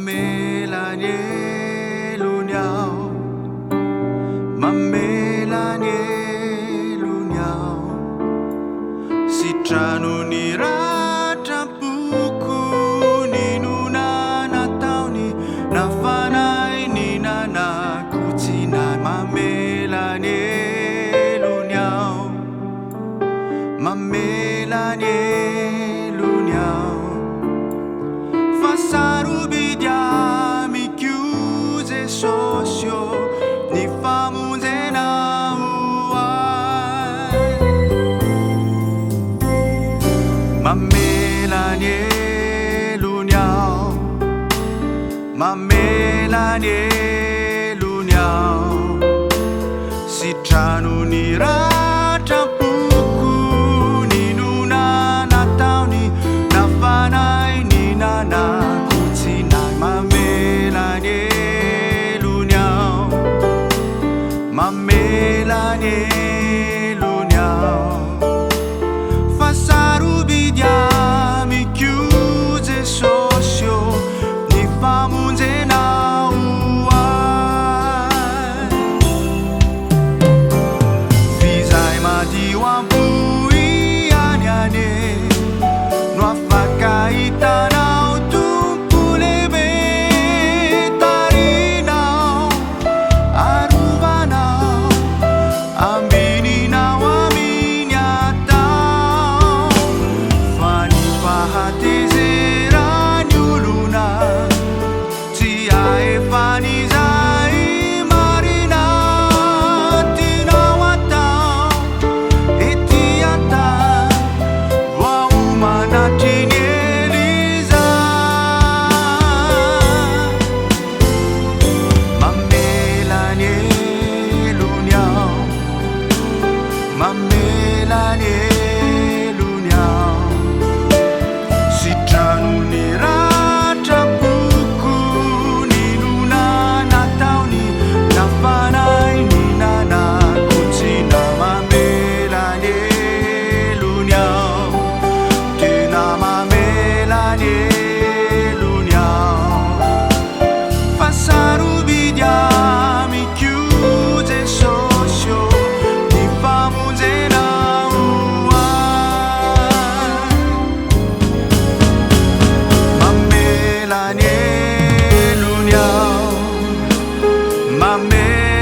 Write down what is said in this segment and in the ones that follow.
mê là nhé lu nhau, mê là nhé lu nhau. Si trano ni rata puku ni nuna na tau ni na fanai ni na na kutina mê là nhé lu nhau, mê là nhé lu nhau. Sarubidia mi chiuse socio ni famuze na uai Mamelanie luniao Mamelanie luniao Si tranu ni rata puku ni nuna na tau ni na fanai ni na na Mamelanie luniao Fa sarubidia mi chiuse socio ni famunze na uai Fisai ma diwan pui ane ane no afakaita na Mamelanie luniao Si tranu ni rata puku ni nuna na tau ni na fanai ni na na kutina Mamelanie luniao Tina Mamelanie luniao Fa sarubidia mi chiuse socio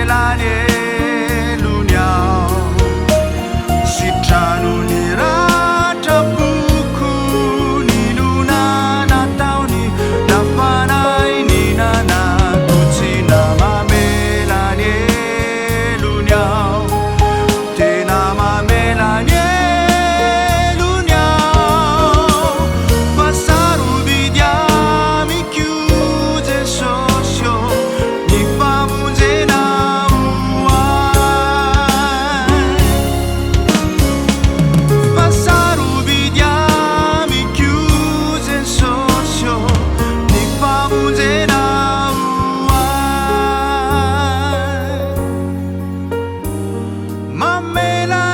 Mamelanie luniao Si tranu ni rata puku ni nuna na tau ni na fanai ni na na kutina Mamelanie luniao Tina Mamelanie luniao Fa sarubidia mi chiuse socio ni famuze na Fa sarubidia mi chiuse socio ni famuze na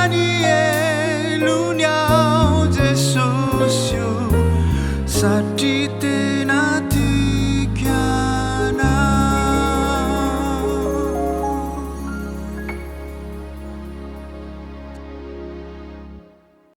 Mamelanie luniao je socio satite